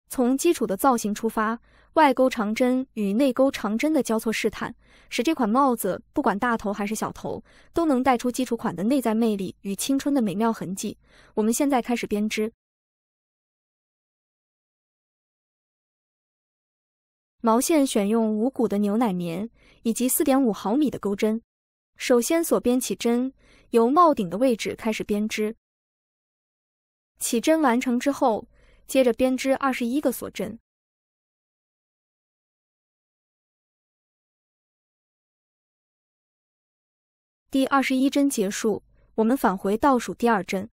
从基础的造型出发，外钩长针与内钩长针的交错试探，使这款帽子不管大头还是小头，都能带出基础款的内在魅力与青春的美妙痕迹。我们现在开始编织。毛线选用无骨的牛奶棉以及 4.5 毫米的钩针。首先锁编起针，由帽顶的位置开始编织。起针完成之后，接着编织21个锁针。第21针结束，我们返回倒数第2针，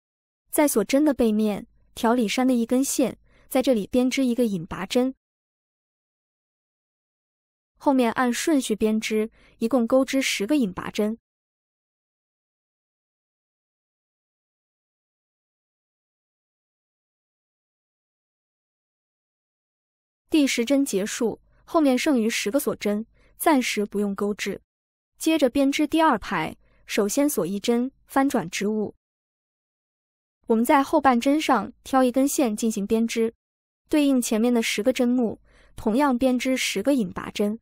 在锁针的背面调里山的一根线，在这里编织一个引拔针。后面按顺序编织，一共钩织10个引拔针。第10针结束，后面剩余10个锁针，暂时不用钩织。接着编织第2排，首先锁1针，翻转织物。我们在后半针上挑一根线进行编织，对应前面的10个针目，同样编织10个引拔针。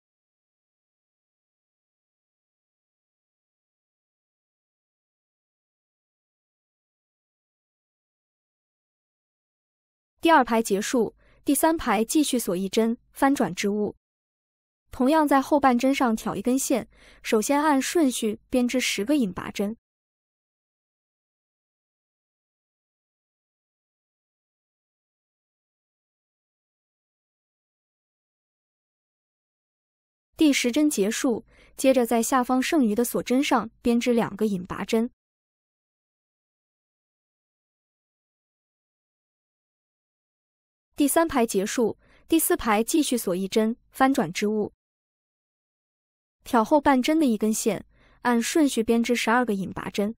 第2排结束，第3排继续锁1针，翻转织物。同样在后半针上挑一根线，首先按顺序编织10个引拔针。第10针结束，接着在下方剩余的锁针上编织2个引拔针。第3排结束，第4排继续锁1针，翻转织物。挑后半针的一根线，按顺序编织12个引拔针。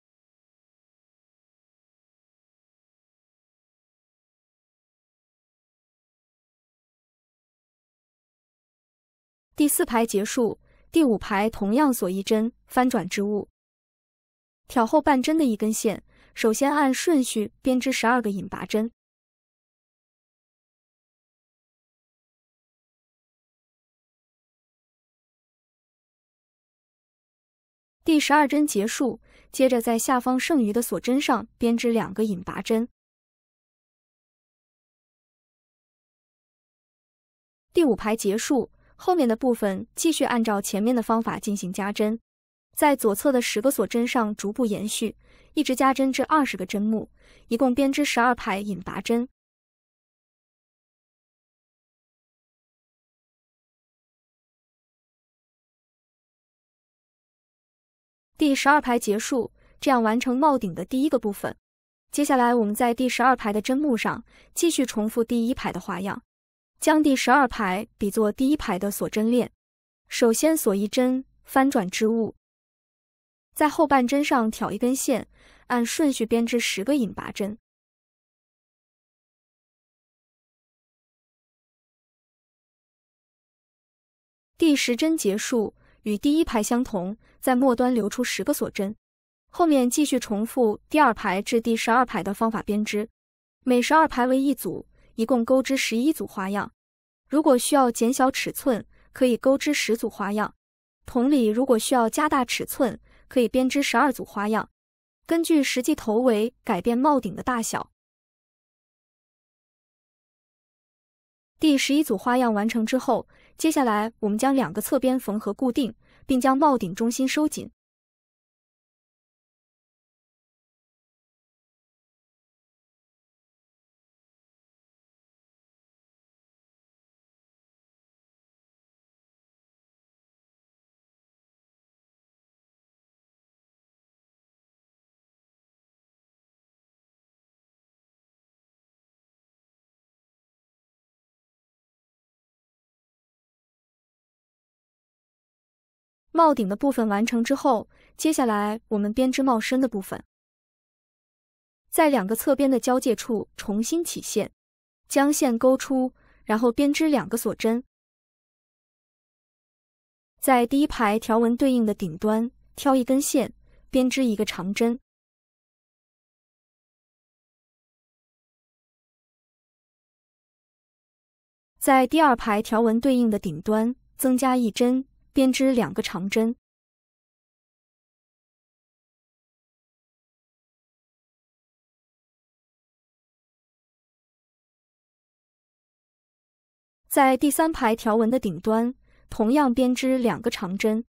第4排结束，第5排同样锁1针，翻转织物。挑后半针的一根线，首先按顺序编织12个引拔针。第12针结束，接着在下方剩余的锁针上编织2个引拔针。第5排结束，后面的部分继续按照前面的方法进行加针，在左侧的10个锁针上逐步延续，一直加针至20个针目，一共编织12排引拔针。第12排结束，这样完成帽顶的第1个部分。接下来我们在第12排的针目上继续重复第1排的花样，将第12排比作第1排的锁针链。首先锁1针，翻转织物，在后半针上挑一根线，按顺序编织10个引拔针。第10针结束，与第1排相同，在末端留出10个锁针，后面继续重复第2排至第12排的方法编织，每12排为1组，一共钩织11组花样。如果需要减小尺寸，可以钩织10组花样。同理，如果需要加大尺寸，可以编织12组花样，根据实际头围改变帽顶的大小。第11组花样完成之后，接下来我们将2个侧边缝合固定，并将帽顶中心收紧。帽顶的部分完成之后，接下来我们编织帽身的部分。在2个侧边的交界处重新起线，将线勾出，然后编织2个锁针。在第1排条纹对应的顶端挑一根线，编织一个长针。在第二排条纹对应的顶端增加1针，编织2个长针。在第3排条纹的顶端，同样编织2个长针。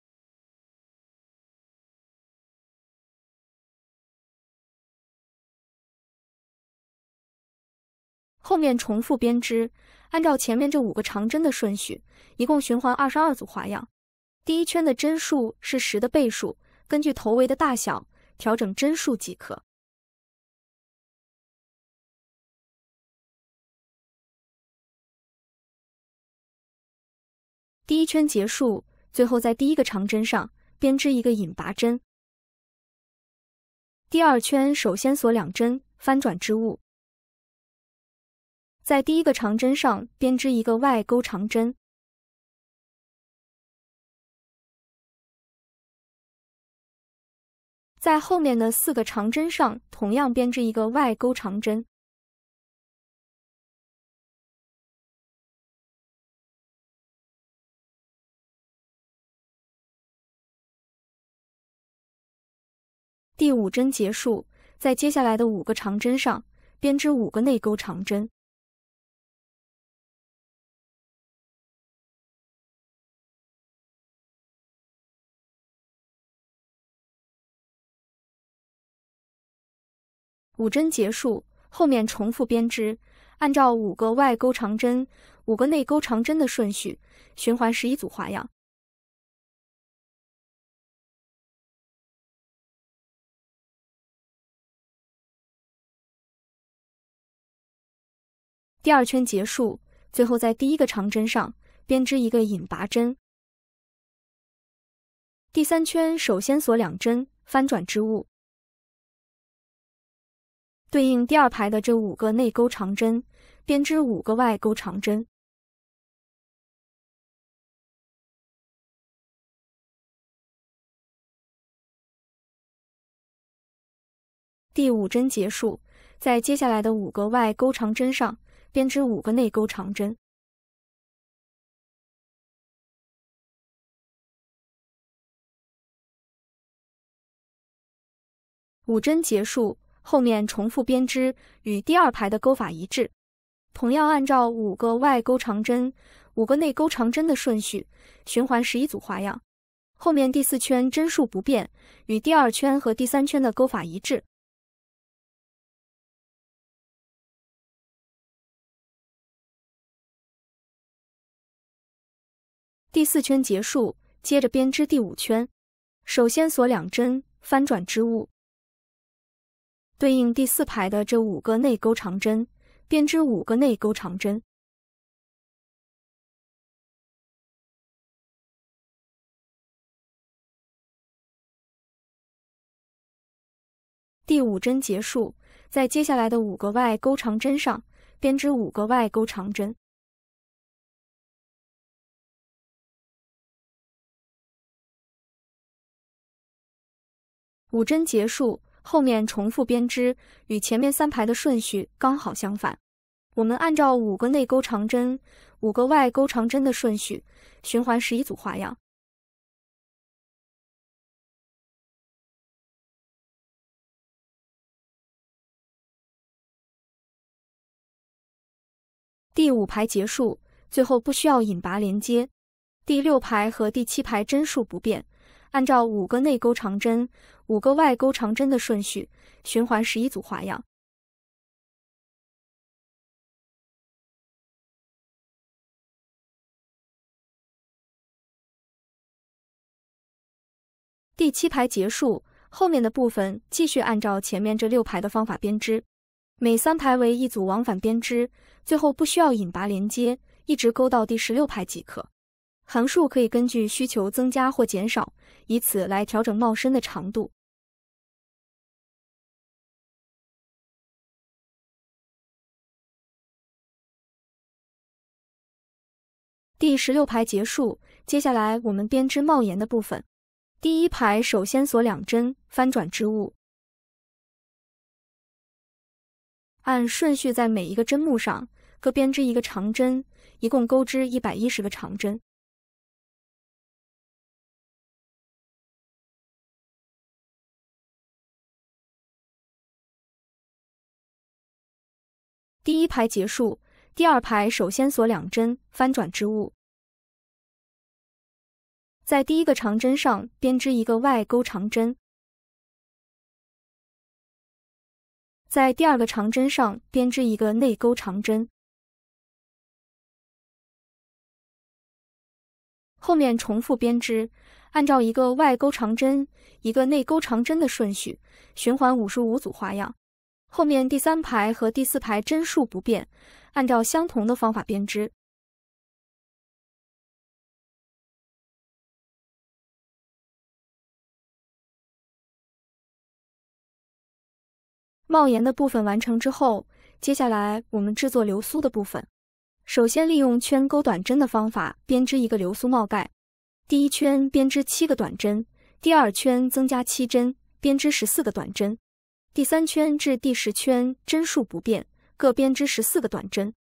后面重复编织，按照前面这5个长针的顺序，一共循环22组花样。第一圈的针数是10的倍数，根据头围的大小调整针数即可。第一圈结束，最后在第1个长针上编织一个引拔针。第2圈首先锁2针，翻转织物，在第1个长针上编织一个外钩长针。在后面的4个长针上同样编织一个外钩长针。第5针结束，在接下来的5个长针上编织5个内钩长针。5针结束，后面重复编织，按照5个外钩长针、5个内钩长针的顺序，循环11组花样。第2圈结束，最后在第1个长针上编织一个引拔针。第3圈首先锁2针，翻转织物，对应第2排的这5个内钩长针，编织5个外钩长针。第5针结束，在接下来的5个外钩长针上编织5个内钩长针。5针结束，后面重复编织，与第2排的钩法一致，同样按照5个外钩长针、5个内钩长针的顺序，循环11组花样。后面第4圈针数不变，与第2圈和第3圈的钩法一致。第4圈结束，接着编织第5圈，首先锁2针，翻转织物，对应第4排的这5个内钩长针，编织5个内钩长针。第5针结束，在接下来的5个外钩长针上编织5个外钩长针。5针结束，后面重复编织，与前面3排的顺序刚好相反。我们按照5个内钩长针、5个外钩长针的顺序，循环11组花样。第5排结束，最后不需要引拔连接。第6排和第7排针数不变，按照5个内钩长针、5个外钩长针的顺序，循环11组花样。第7排结束，后面的部分继续按照前面这6排的方法编织，每3排为1组往返编织，最后不需要引拔连接，一直钩到第16排即可。行数可以根据需求增加或减少，以此来调整帽身的长度。第16排结束，接下来我们编织帽檐的部分。第1排首先锁2针，翻转织物，按顺序在每一个针目上各编织一个长针，一共钩织110个长针。第一排结束，第二排首先锁2针，翻转织物。在第一个长针上编织一个外钩长针，在第二个长针上编织一个内钩长针。后面重复编织，按照一个外钩长针、一个内钩长针的顺序，循环55组花样。后面第3排和第4排针数不变，按照相同的方法编织。帽檐的部分完成之后，接下来我们制作流苏的部分。首先利用圈钩短针的方法编织一个流苏帽盖。第一圈编织7个短针，第二圈增加7针，编织14个短针。第3圈至第10圈针数不变，各编织14个短针。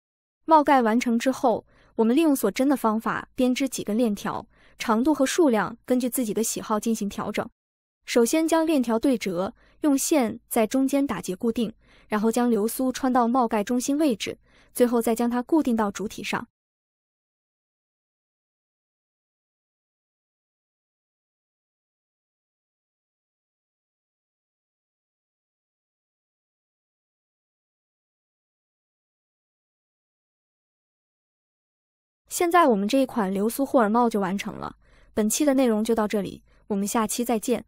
帽盖完成之后，我们利用锁针的方法编织几根链条，长度和数量根据自己的喜好进行调整。首先将链条对折，用线在中间打结固定，然后将流苏穿到帽盖中心位置，最后再将它固定到主体上。现在我们这一款流苏霍尔帽就完成了。本期的内容就到这里，我们下期再见。